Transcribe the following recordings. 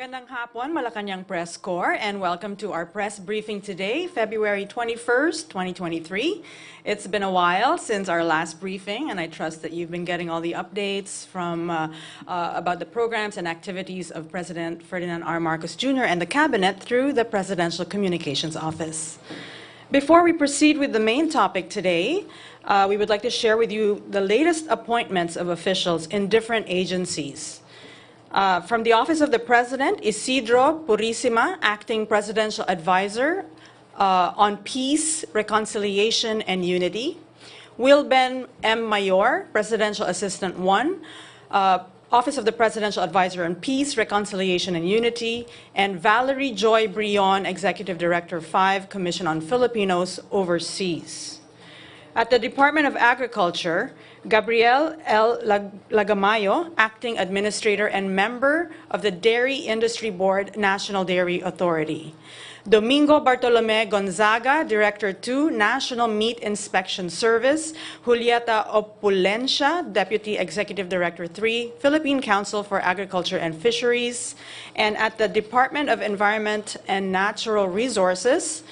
Magandang hapon, Malacañang Press Corps, and welcome to our press briefing today, February 21st, 2023. It's been a while since our last briefing, and I trust that you've been getting all the updates from about the programs and activities of President Ferdinand R. Marcos Jr. and the Cabinet through the Presidential Communications Office. Before we proceed with the main topic today, we would like to share with you the latest appointments of officials in different agencies. From the Office of the President, Isidro Purisima, Acting Presidential Advisor on Peace, Reconciliation, and Unity. Wilben M. Mayor, Presidential Assistant 1, Office of the Presidential Advisor on Peace, Reconciliation, and Unity. And Valerie Joy Brion, Executive Director 5, Commission on Filipinos Overseas. At the Department of Agriculture, Gabriel L. Lagamayo, Acting Administrator and Member of the Dairy Industry Board, National Dairy Authority. Domingo Bartolome Gonzaga, Director 2, National Meat Inspection Service. Julieta Opulencia, Deputy Executive Director 3, Philippine Council for Agriculture and Fisheries. And at the Department of Environment and Natural Resources,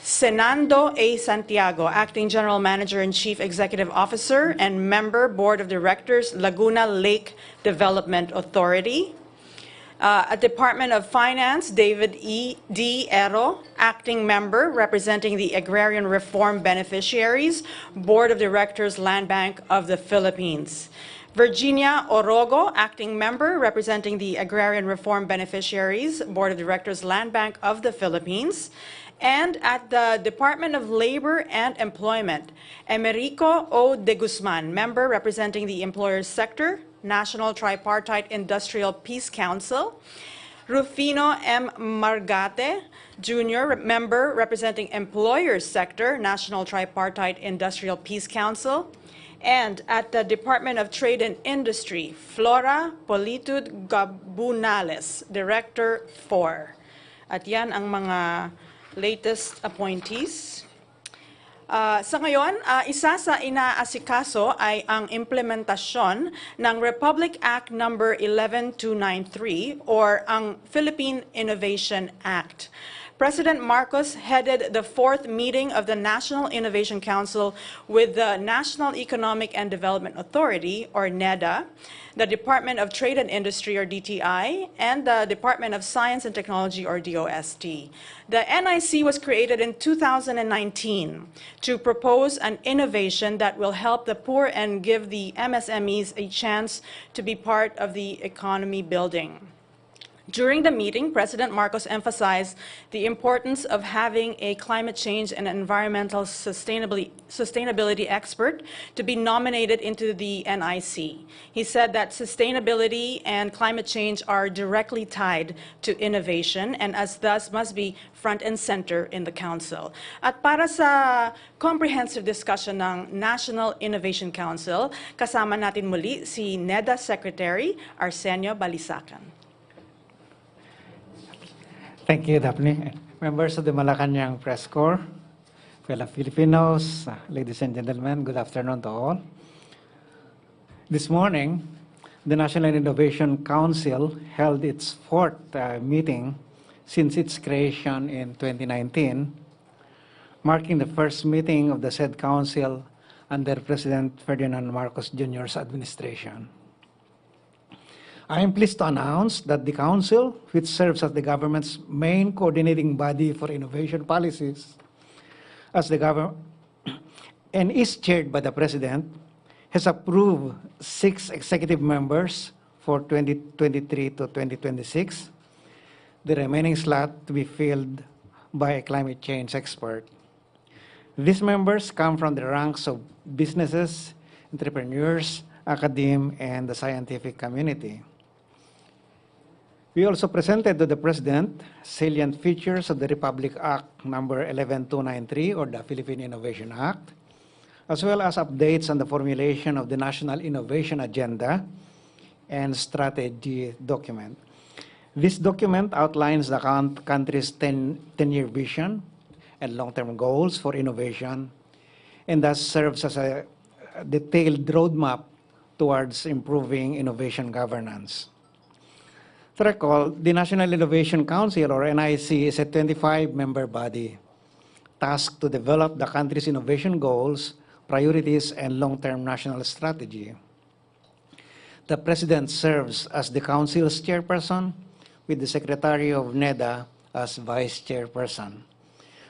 Senando A. Santiago, Acting General Manager and Chief Executive Officer and Member, Board of Directors, Laguna Lake Development Authority. At Department of Finance, David D. Ero, Acting Member, representing the Agrarian Reform Beneficiaries, Board of Directors, Land Bank of the Philippines. Virginia Orogo, Acting Member, representing the Agrarian Reform Beneficiaries, Board of Directors, Land Bank of the Philippines. And at the Department of Labor and Employment, Emerico O. de Guzman, Member representing the Employers Sector, National Tripartite Industrial Peace Council. Rufino M. Margate, Jr., Member representing Employers Sector, National Tripartite Industrial Peace Council. And at the Department of Trade and Industry, Flora Politud Gabunales, Director 4. At yan ang mga latest appointees. Sa ngayon, isa sa inaasikaso ay ang implementasyon ng Republic Act No. 11293 or ang Philippine Innovation Act. President Marcos headed the 4th meeting of the National Innovation Council with the National Economic and Development Authority, or NEDA, the Department of Trade and Industry, or DTI, and the Department of Science and Technology, or DOST. The NIC was created in 2019 to propose an innovation that will help the poor and give the MSMEs a chance to be part of the economy building. During the meeting, President Marcos emphasized the importance of having a climate change and environmental sustainability expert to be nominated into the NIC. He said that sustainability and climate change are directly tied to innovation and as thus must be front and center in the Council. At para sa comprehensive discussion ng National Innovation Council, kasama natin muli si NEDA Secretary Arsenio Balisacan. Thank you, Daphne. Members of the Malacañang Press Corps, fellow Filipinos, ladies and gentlemen, good afternoon to all. This morning, the National Innovation Council held its 4th meeting since its creation in 2019, marking the first meeting of the said council under President Ferdinand Marcos Jr.'s administration. I am pleased to announce that the Council, which serves as the government's main coordinating body for innovation policies, and is chaired by the President, has approved 6 executive members for 2023 to 2026, the remaining slot to be filled by a climate change expert. These members come from the ranks of businesses, entrepreneurs, academe, and the scientific community. We also presented to the President salient features of the Republic Act No. 11293 or the Philippine Innovation Act, as well as updates on the formulation of the National Innovation Agenda and Strategy document. This document outlines the country's 10-year vision and long-term goals for innovation and thus serves as a detailed roadmap towards improving innovation governance. To recall, the National Innovation Council, or NIC, is a 25-member body tasked to develop the country's innovation goals, priorities, and long-term national strategy. The President serves as the Council's chairperson, with the Secretary of NEDA as Vice Chairperson.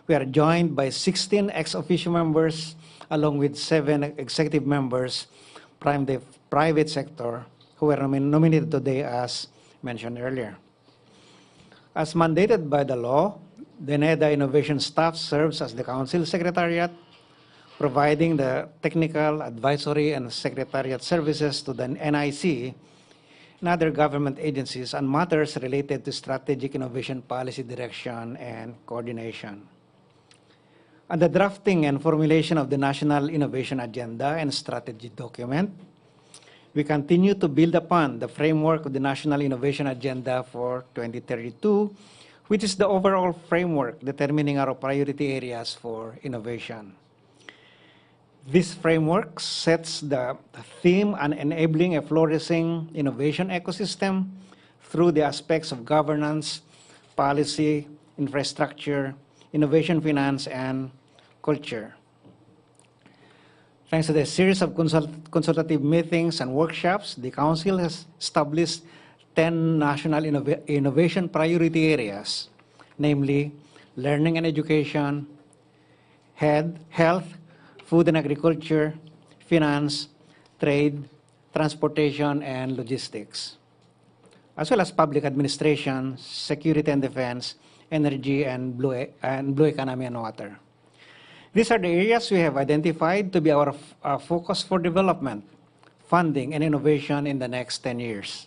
We are joined by 16 ex-officio members, along with 7 executive members from the private sector, who were nominated today as mentioned earlier. As mandated by the law, the NEDA Innovation staff serves as the Council Secretariat, providing the technical, advisory, and secretariat services to the NIC and other government agencies on matters related to strategic innovation policy direction and coordination. On the drafting and formulation of the National Innovation Agenda and Strategy document, we continue to build upon the framework of the National Innovation Agenda for 2032, which is the overall framework determining our priority areas for innovation. This framework sets the theme on enabling a flourishing innovation ecosystem through the aspects of governance, policy, infrastructure, innovation finance, and culture. Thanks to the series of consultative meetings and workshops, the Council has established 10 national innovation priority areas, namely learning and education, health, food and agriculture, finance, trade, transportation, and logistics, as well as public administration, security and defense, energy, and blue economy and water. These are the areas we have identified to be our focus for development, funding, and innovation in the next 10 years.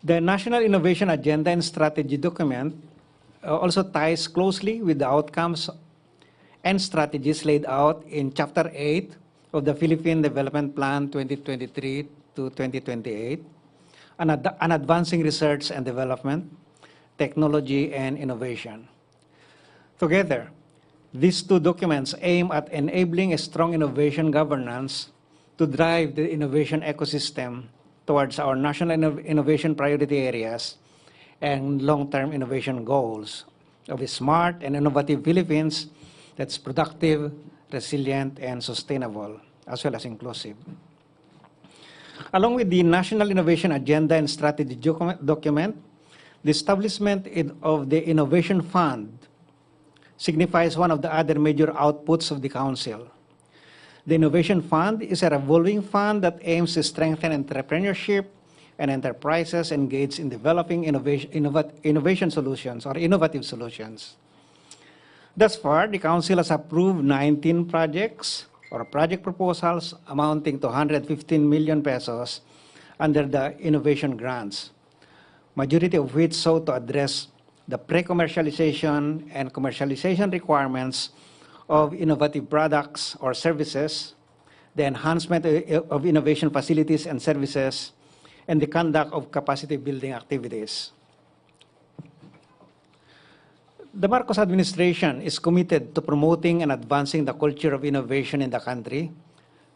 The National Innovation Agenda and Strategy document also ties closely with the outcomes and strategies laid out in Chapter 8 of the Philippine Development Plan 2023 to 2028 on advancing research and development, technology, and innovation. Together, these two documents aim at enabling a strong innovation governance to drive the innovation ecosystem towards our national innovation priority areas and long-term innovation goals of a smart and innovative Philippines that's productive, resilient, and sustainable, as well as inclusive. Along with the National Innovation Agenda and Strategy document, the establishment of the Innovation Fund signifies one of the other major outputs of the Council. The Innovation Fund is a revolving fund that aims to strengthen entrepreneurship and enterprises engaged in developing innovation solutions or innovative solutions. Thus far, the Council has approved 19 projects or project proposals amounting to 115 million pesos under the innovation grants, majority of which sought to address the pre-commercialization and commercialization requirements of innovative products or services, the enhancement of innovation facilities and services, and the conduct of capacity building activities. The Marcos administration is committed to promoting and advancing the culture of innovation in the country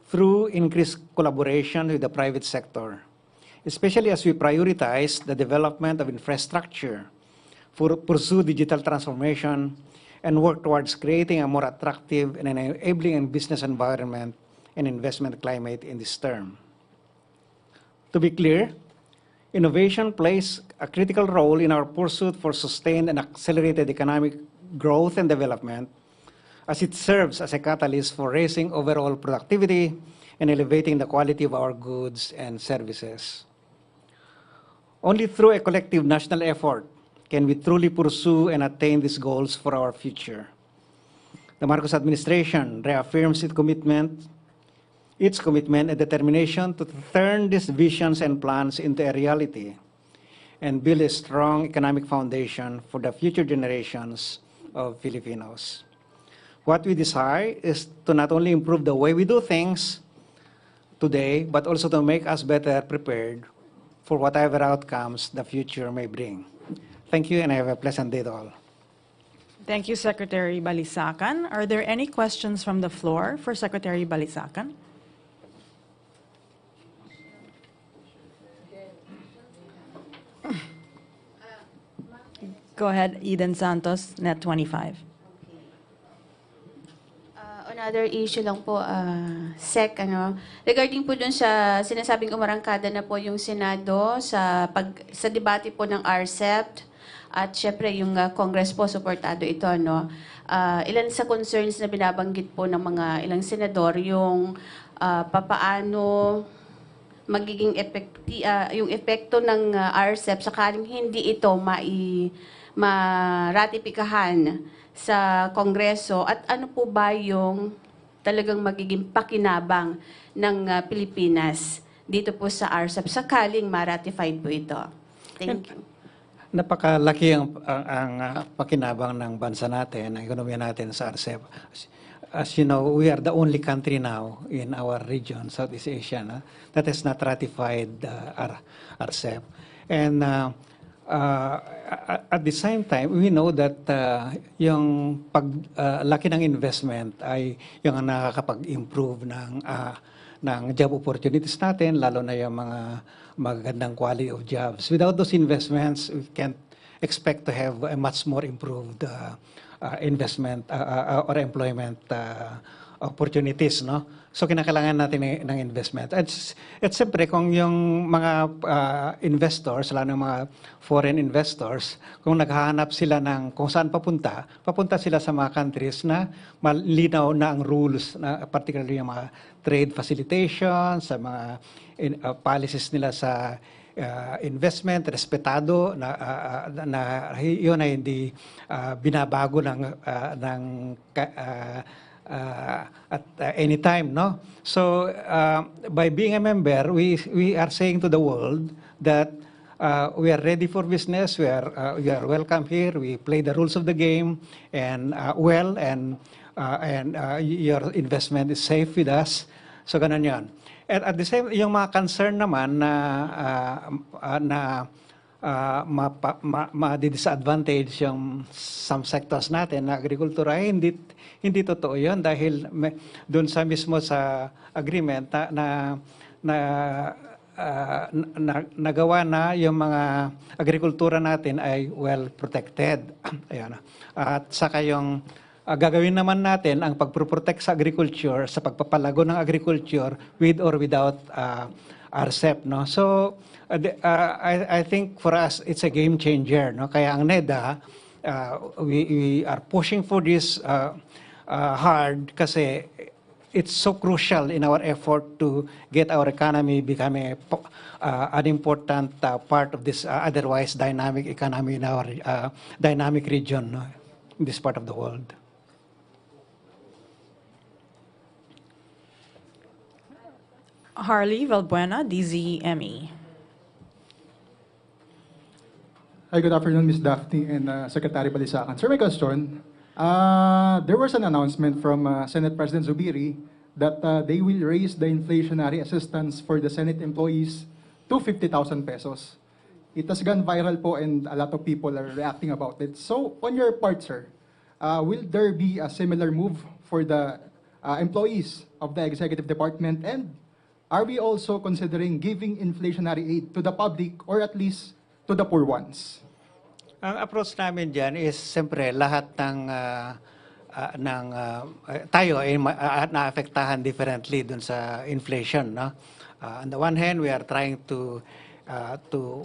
through increased collaboration with the private sector, especially as we prioritize the development of infrastructure, pursue digital transformation, and work towards creating a more attractive and enabling business environment and investment climate in this term. To be clear, innovation plays a critical role in our pursuit for sustained and accelerated economic growth and development, as it serves as a catalyst for raising overall productivity and elevating the quality of our goods and services. Only through a collective national effort can we truly pursue and attain these goals for our future. The Marcos administration reaffirms its commitment and determination to turn these visions and plans into a reality and build a strong economic foundation for the future generations of Filipinos. What we desire is to not only improve the way we do things today, but also to make us better prepared for whatever outcomes the future may bring. Thank you, and have a pleasant day to all. Thank you, Secretary Balisacan. Are there any questions from the floor for Secretary Balisacan? Go ahead, Eden Santos, Net 25. Another issue lang po, regarding po dun sa sinasabing umarangkada na po yung Senado sa debate po ng RCEP at syempre yung Congress po suportado ito, no? Ilan sa concerns na binabanggit po ng mga ilang senador yung papaano magiging yung epekto ng RCEP sakaling hindi ito maratipikahan sa Kongreso at ano po ba yung talagang magiging pakinabang ng Pilipinas dito po sa RCEP sakaling ma-ratified po ito. Thank you. Napakalaki ang pakinabang ng bansa natin, ng ekonomiya natin sa RCEP. As you know, we are the only country now in our region, Southeast Asia, that has not ratified RCEP. And at the same time, we know that yung paglaki ng investment ay yung nakakapag-improve ng job opportunities natin, lalo na yung mga magagandang quality of jobs. Without those investments, we can't expect to have a much more improved investment or employment opportunities, no? So kinakailangan natin ng investment. At siyempre, kung yung mga investors, lalo ng mga foreign investors, kung naghahanap sila ng kung saan papunta sila sa mga countries na malinaw na ang rules, na particularly yung mga trade facilitation, sa mga policies nila sa investment, respetado na yun ay hindi binabago at any time, no? So by being a member, we are saying to the world that we are ready for business. We are welcome here. We play the rules of the game and your investment is safe with us. So ganun 'yan. At the same, yung mga concern naman na ma-disadvantage yung some sectors natin na agrikultura, hindi totoo yun dahil doon sa mismo sa agreement nagawa na yung mga agrikultura natin ay well protected. Ayan. At saka yung gagawin naman natin ang pagproprotect sa agriculture, sa pagpapalago ng agriculture with or without RCEP, no? So I think for us it's a game changer, no? Kaya ang NEDA, we are pushing for this hard kasi it's so crucial in our effort to get our economy becoming an important part of this otherwise dynamic economy in our dynamic region, no? In this part of the world. Harley Valbuena, DZME. Hi, good afternoon, Ms. Daphne and Secretary Balisacan. Sir, my question, there was an announcement from Senate President Zubiri that they will raise the inflationary assistance for the Senate employees to 50,000 pesos. It has gone viral po and a lot of people are reacting about it. So, on your part, sir, will there be a similar move for the employees of the Executive Department, and are we also considering giving inflationary aid to the public or at least to the poor ones? Ang approach namin dyan is siyempre lahat tayo ay naapektahan differently dun sa inflation, no? On the one hand, we are trying to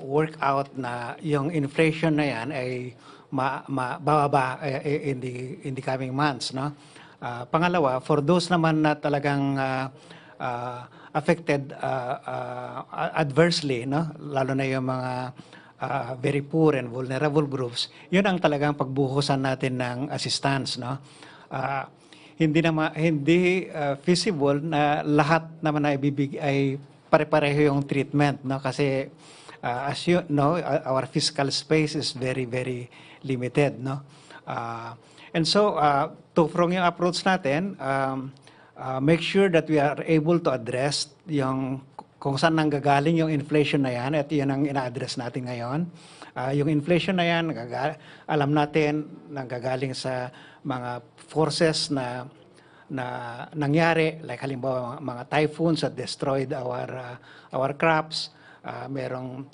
work out na yung inflation na yan ay bababa in the coming months, no? Pangalawa, for those naman na talagang affected adversely, no? Lalo na yung mga very poor and vulnerable groups, yun ang talagang pagbuhusan natin ng assistance, no? Hindi feasible na lahat naman na ibibigay ay pare-pareho yung treatment, no? Kasi as you know, our fiscal space is very, very limited, no? And so, from yung approach natin, make sure that we are able to address yung kung saan nanggagaling yung inflation na yan, at yan ang ina-address natin ngayon. Yung inflation na yan, alam natin, nanggagaling sa mga forces na nangyari, like halimbawa mga typhoons that destroyed our crops. Merong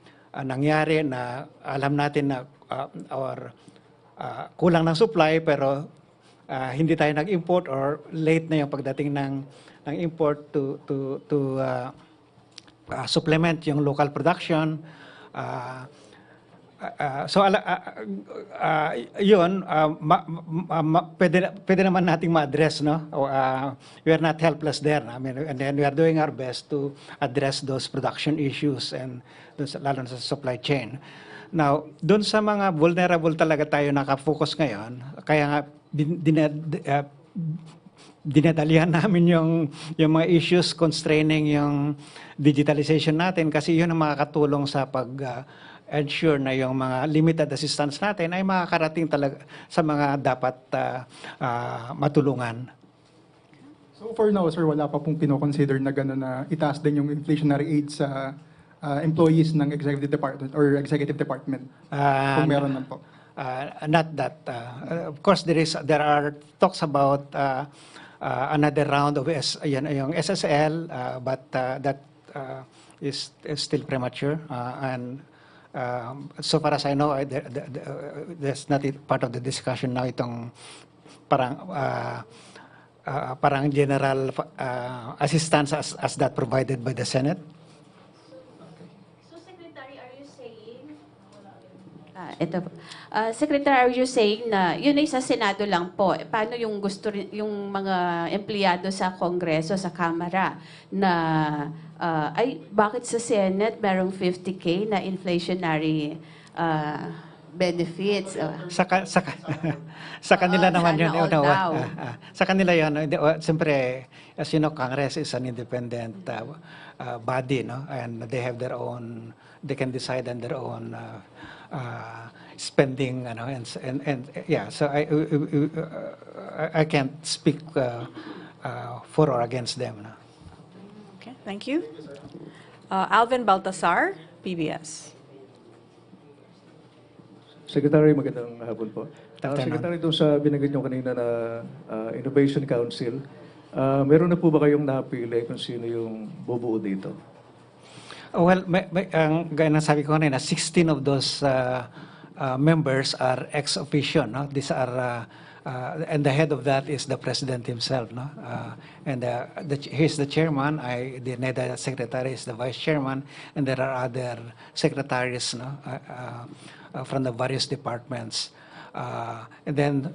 nangyari na alam natin na our kulang ng supply pero hindi tayo nag-import or late na yung pagdating ng import to supplement yung local production. Yun, pwede naman nating ma-address, no? We are not helpless there. I mean, and then we are doing our best to address those production issues and lalo na sa supply chain. Now, doon sa mga vulnerable talaga tayo nakafocus ngayon, kaya nga dinadalihan namin yung mga issues constraining yung digitalization natin kasi yun ang makakatulong sa ensure na yung mga limited assistance natin ay makakarating talaga sa mga dapat matulungan. So for now, sir, wala pa pong pinoconsider na gano'n na itaas din yung inflationary aid sa employees ng executive department or executive department? Kung meron man po. Not that. Of course, there are talks about another round of yung SSL, but that is still premature. And so far as I know, there's not part of the discussion now itong parang general assistance as that provided by the Senate. So, Secretary, are you saying... Secretary, are you saying na yun ay sa Senado lang po? Paano yung yung mga empleyado sa Kongreso, sa Kamara, na bakit sa Senate merong 50K na inflationary benefits? Sa kanila naman yun. Sana all daw. Sa kanila yun. Siyempre, as you know, Congress is an independent body, no? And they have their own, they can decide on their own spending, and yeah. So I can't speak for or against them. No? Okay, thank you. Alvin Baltasar, PBS. Secretary, magandang hapon po. Afternoon. Secretary, doon sa binanggit nyo kanina na Innovation Council, meron na po ba kayong napili kung sino yung bubuo dito? Well, gaya ng sabi ko kanina, 16 of those members are ex officio. No? These are, and the head of that is the president himself. No? And he's the chairman. The NEDA Secretary is the vice chairman, and there are other secretaries, no? From the various departments. And then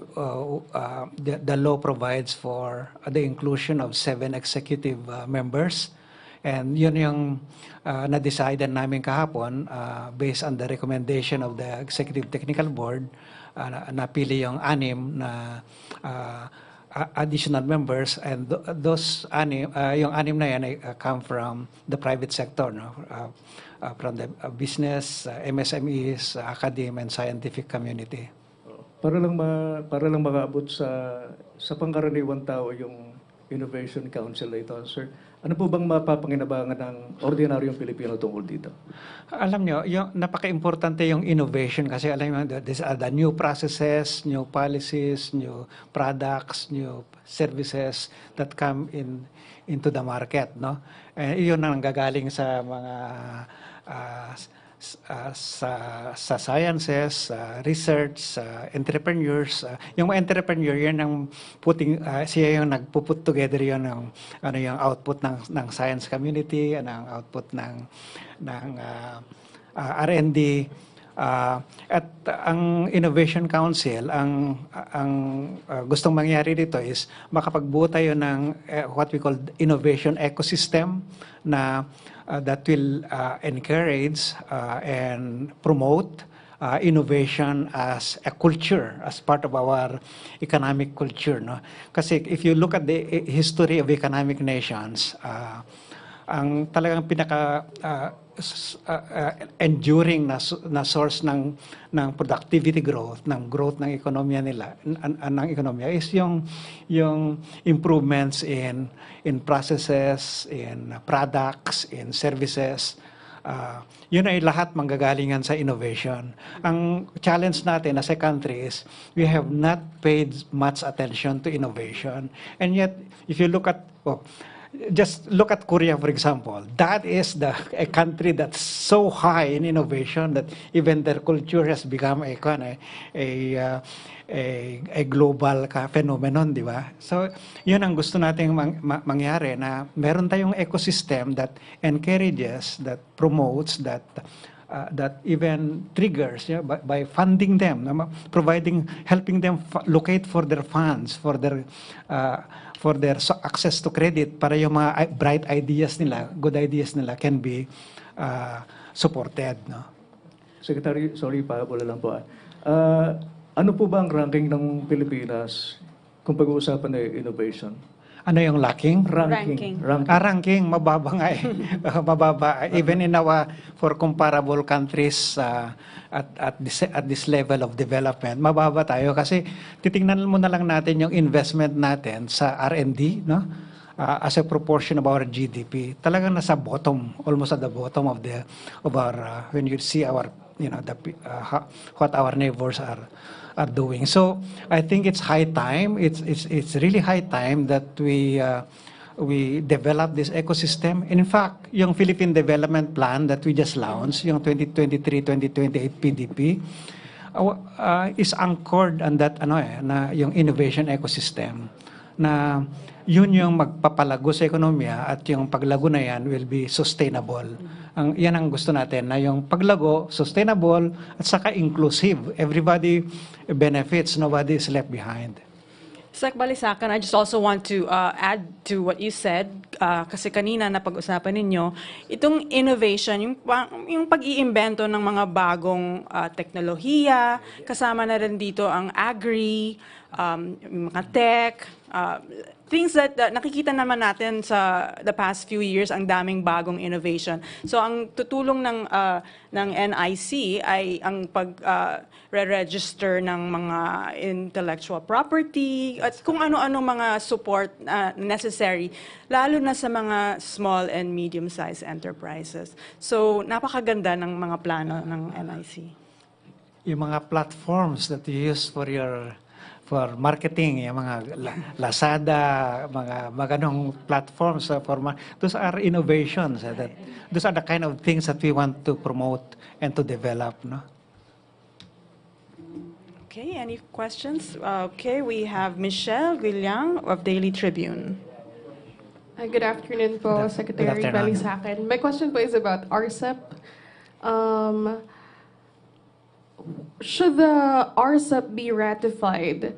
the law provides for the inclusion of 7 executive members. And yun yung na-decide namin kahapon based on the recommendation of the Executive Technical Board, napili yung 6 na additional members, and yung 6 na yan ay come from the private sector, no? From the business, MSMEs, academe, and scientific community. Para lang makaabot sa pangkaraniwang tao yung Innovation Council na ito, sir. Ano po bang mapapanginabangan ng ordinaryong Pilipino tungkol dito? Alam nyo, napaka-importante yung innovation kasi alam nyo, these are the new processes, new policies, new products, new services that come into the market, no? Iyon ang nanggagaling sa mga sa sciences, research, entrepreneurs. Yung mga entrepreneur, yan ang siya yung nagpuput together yun ng yung output ng science community, ang output ng R&D. At ang Innovation Council, ang gustong mangyari dito is makapagbuo tayo ng what we call innovation ecosystem na that will encourage and promote innovation as a culture, as part of our economic culture. No? Kasi if you look at the history of economic nations, ang talagang pinaka enduring na source ng productivity growth, ng growth ng ekonomiya nila, ng ekonomiya is yung improvements in processes, in products, in services. Yun ay lahat manggagalingan sa innovation. Ang challenge natin as a country is we have not paid much attention to innovation. And yet, if you look at just look at Korea, for example. That is a country that's so high in innovation that even their culture has become a global phenomenon, di ba? So, yun ang gusto nating mangyari, na meron tayong ecosystem that encourages, that promotes, that even triggers, by funding them, helping them locate for their funds, for their access to credit, para yung mga bright ideas nila, good ideas nila can be supported, no? Secretary, sorry pa, wala lang po. Ano po ba ang ranking ng Pilipinas kung pag-uusapan ng innovation? Ano yung lacking? Ranking. Ranking, mababa nga eh. Mababa. Even in for comparable countries at this level of development, mababa tayo kasi titingnan mo na lang natin yung investment natin sa R&D, no? As a proportion of our GDP. Talagang nasa bottom, almost at the bottom of our, when you see our, what our neighbors are doing. So I think it's high time. It's really high time that we develop this ecosystem. In fact, yung Philippine Development Plan that we just launched, yung 2023-2028 PDP, is anchored on that na yung innovation ecosystem, na yun yung magpapalago sa ekonomiya, at yung paglago na yan will be sustainable. Yan ang gusto natin, na yung paglago, sustainable, at saka inclusive. Everybody benefits, nobody is left behind. Sec Balisacan, I just also want to add to what you said, kasi kanina na pag-usapan ninyo, itong innovation, yung pag-iimbento ng mga bagong teknolohiya, kasama na rin dito ang agri, yung mga tech, things that nakikita naman natin sa the past few years, ang daming bagong innovation. So ang tutulong ng NIC ay ang pag-re-register ng mga intellectual property at kung ano-ano mga support necessary, lalo na sa mga small and medium-sized enterprises. So napakaganda ng mga plano ng NIC. Yung mga platforms that you use for marketing, yung mga Lazada, mga ganong platforms, those are innovations. Those are the kind of things that we want to promote and to develop, no? Okay, any questions? Okay, we have Michelle Guillang of Daily Tribune. Good afternoon po, Secretary Good afternoon. Balisacan. My question po is about RCEP. Should the RCEP be ratified?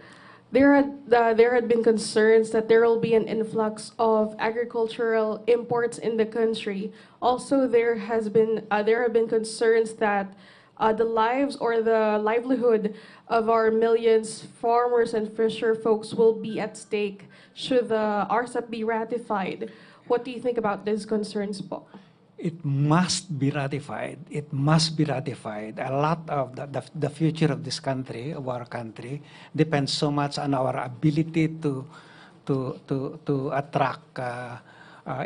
There had been concerns that there will be an influx of agricultural imports in the country. Also, there have been concerns that the lives or the livelihood of our millions farmers and fisher folks will be at stake should the RCEP be ratified. What do you think about these concerns po? It must be ratified. It must be ratified. A lot of the future of this country, of our country, depends so much on our ability to attract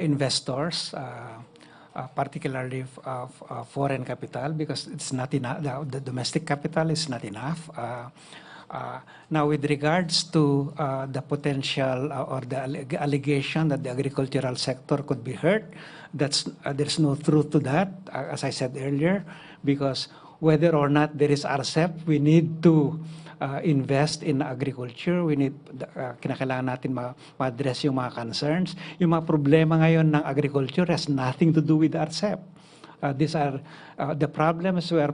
investors, particularly foreign capital, because it's not enough. The domestic capital is not enough. Now, with regards to the potential or the allegation that the agricultural sector could be hurt, there's no truth to that, as I said earlier, because whether or not there is RCEP, we need to invest in agriculture. We need, kinakailangan natin ma-address yung mga concerns. Yung mga problema ngayon ng agriculture has nothing to do with RCEP. These are the problems were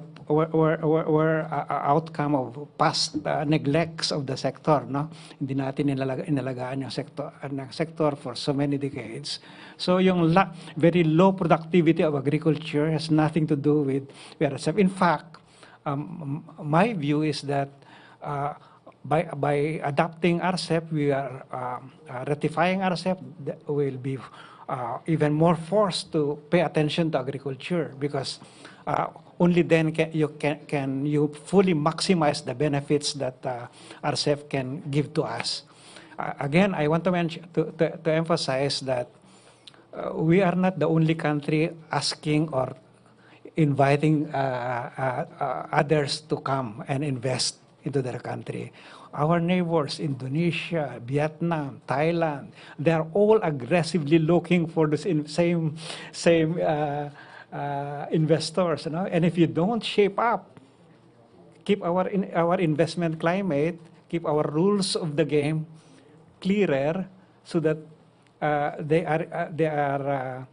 outcome of past neglects of the sector, no? Hindi natin inalagaan yung sector for so many decades. So yung very low productivity of agriculture has nothing to do with RCEP. In fact, my view is that by adopting RCEP, we are ratifying RCEP, will be even more forced to pay attention to agriculture, because only then can you fully maximize the benefits that RCEP can give to us. Again, I want to emphasize that we are not the only country asking or inviting others to come and invest into their country. Our neighbors, Indonesia, Vietnam, Thailand, they are all aggressively looking for the same investors. You know? And if you don't shape up, keep our investment climate, keep our rules of the game clearer, so that they are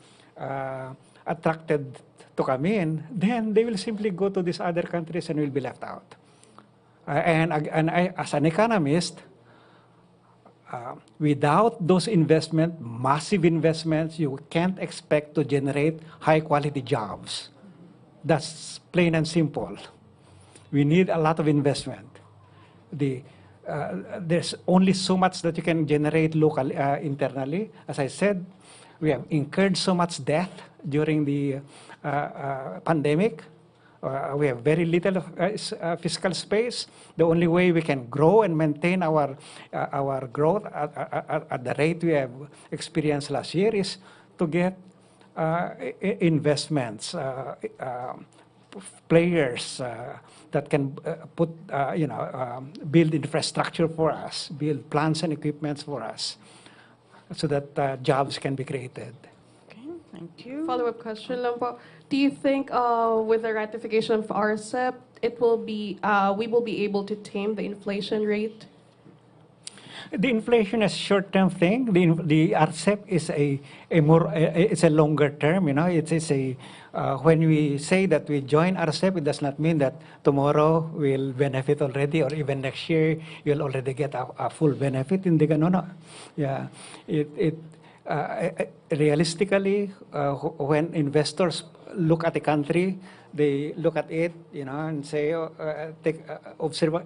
attracted to come in, then they will simply go to these other countries and will be left out. And I, as an economist, without those massive investments, you can't expect to generate high-quality jobs. That's plain and simple. We need a lot of investment. There's only so much that you can generate internally. As I said, we have incurred so much debt during the pandemic. We have very little fiscal space. The only way we can grow and maintain our growth at the rate we have experienced last year is to get investments, players that can build infrastructure for us, build plants and equipments for us, so that jobs can be created. Okay, thank you. Follow-up question lang po. Do you think with the ratification of RCEP, we will be able to tame the inflation rate? The inflation is a short-term thing. The RCEP is it's a longer term. You know, when we say that we join RCEP, it does not mean that tomorrow we'll benefit already, or even next year you'll already get a full benefit. Hindi ganun, no? Yeah, realistically, when investors look at a country, they look at it, and say, observe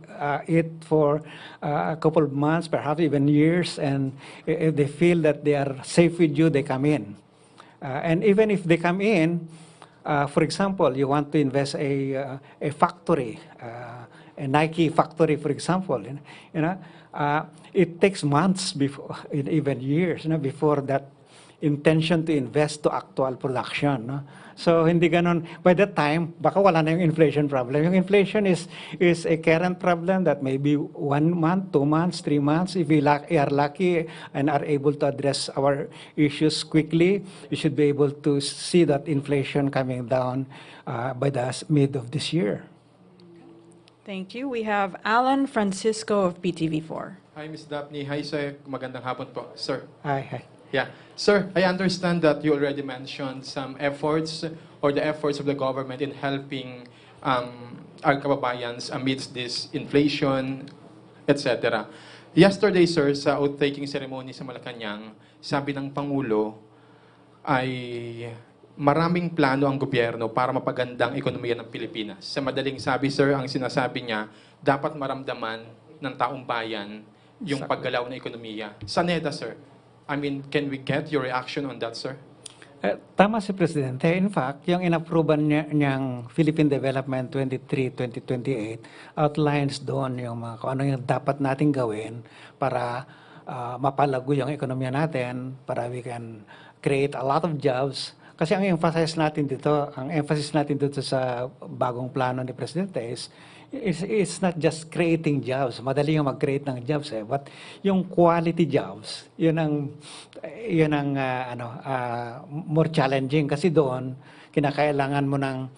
it for a couple of months, perhaps even years, and if they feel that they are safe with you, they come in. And even if they come in, for example, you want to invest a factory, a Nike factory, for example, it takes months before, even years, before that intention to invest to actual production. No? So hindi ganon. By that time, baka wala na yung inflation problem. Yung inflation is a current problem that may be 1 month, 2 months, 3 months. If we are lucky and are able to address our issues quickly, we should be able to see that inflation coming down by the mid of this year. Thank you. We have Alan Francisco of PTV4. Hi, Ms. Daphne. Hi, sir. Magandang hapon po, sir. Hi. Yeah. Sir, I understand that you already mentioned some efforts or the efforts of the government in helping our kababayans amidst this inflation, etc. Yesterday, sir, sa oath-taking ceremony sa Malacañang, sabi ng Pangulo ay maraming plano ang gobyerno para mapagandang ekonomiya ng Pilipinas. Sa madaling sabi, sir, ang sinasabi niya, dapat maramdaman ng taong bayan yung paggalaw ng ekonomiya. Sa NEDA, sir, I mean, can we get your reaction on that, sir? Tama si Presidente. In fact, yung inapproval niyang Philippine Development 23-2028 outlines doon yung kung ano yung dapat nating gawin para mapalago yung ekonomiya natin, para we can create a lot of jobs. Kasi ang emphasis natin dito sa bagong plano ni Presidente it's not just creating jobs. Madali yung mag-create ng jobs but yung quality jobs, yun ang more challenging kasi doon kinakailangan mo ng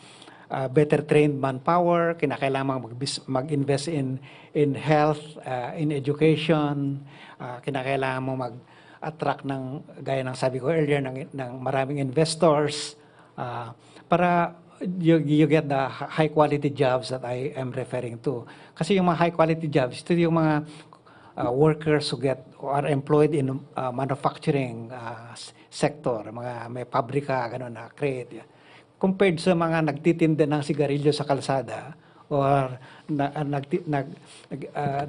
better trained manpower, kinakailangan mag-invest in health, in education, kinakailangan mo mag-attract ng, gaya ng sabi ko earlier, ng maraming investors para you get the high quality jobs that I am referring to. Kasi yung mga high quality jobs, ito yung mga workers who are employed in manufacturing sector, mga may pabrika, gano'n na create. Compared sa mga nagtitinda ng sigarilyo sa kalsada or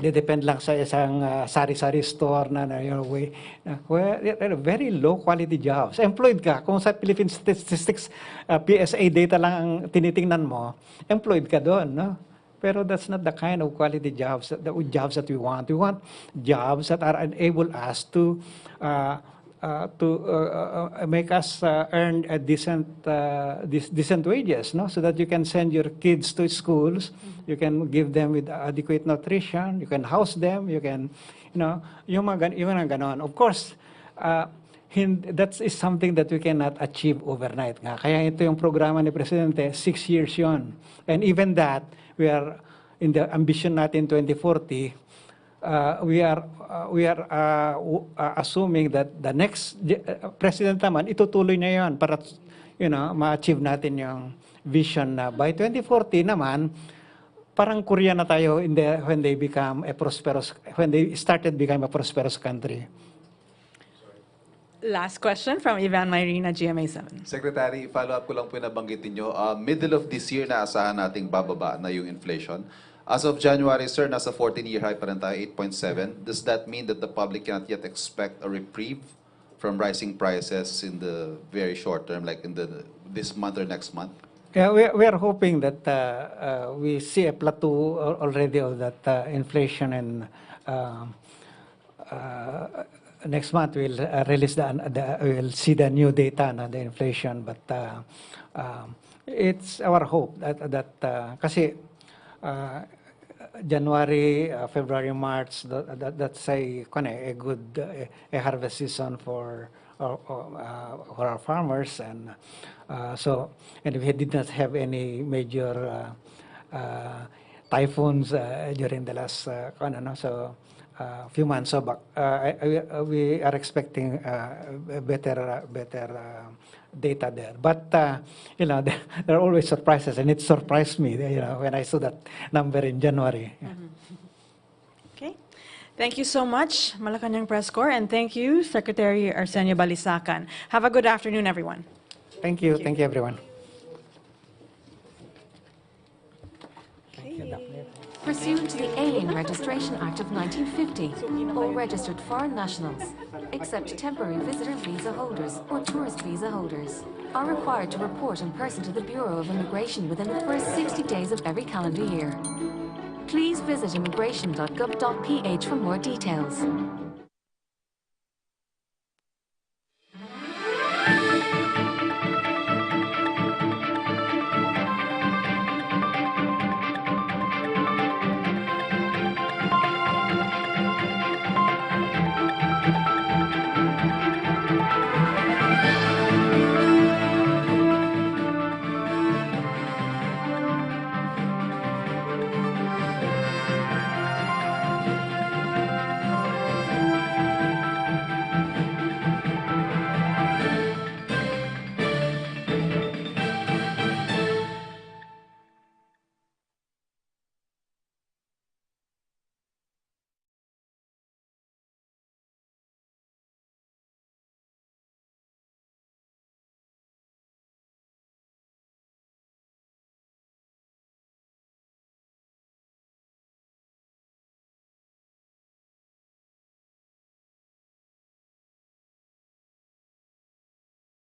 depend lang sa isang sari-sari store very low quality jobs. Employed ka, kung sa Philippine Statistics, PSA data lang ang tinitingnan mo, employed ka doon, no? Pero that's not the kind of quality jobs that we want. We want jobs that are enable us to make us earn a decent wages, no? So that you can send your kids to schools, you can give them with adequate nutrition, you can house them, you can, yung mga ganon. Of course, that is something that we cannot achieve overnight. Nga. Kaya ito yung programa ni Presidente, 6 years yon. And even that, we are in the ambition natin 2040, we are assuming that the next president naman itutuloy niya 'yon para ma-achieve natin yung vision na by 2040 naman parang Korea na tayo when they started become a prosperous country. Last question from Ivan Mayrina, GMA7. Secretary, follow-up ko lang po yung nabanggitin nyo. Middle of this year, naasahan nating bababa na yung inflation. As of January, sir, nasa 14-year high pa rin tayo, 8.7. Does that mean that the public cannot yet expect a reprieve from rising prices in the very short term, like in this month or next month? Yeah, we are hoping that we see a plateau already of that inflation, and next month we'll release we'll see the new data na the inflation. But it's our hope that kasi January, February, March, that's a good harvest season for our farmers, and we did not have any major typhoons during the last few months. So we are expecting better data there. But there are always surprises, and it surprised me when I saw that number in January. Okay. Thank you so much, Malacañang Press Corps, and thank you, Secretary Arsenio Balisacan. Have a good afternoon, everyone. Thank you. Thank you, everyone. Pursuant to the Alien Registration Act of 1950, all registered foreign nationals, except temporary visitor visa holders or tourist visa holders, are required to report in person to the Bureau of Immigration within the first 60 days of every calendar year. Please visit immigration.gov.ph for more details.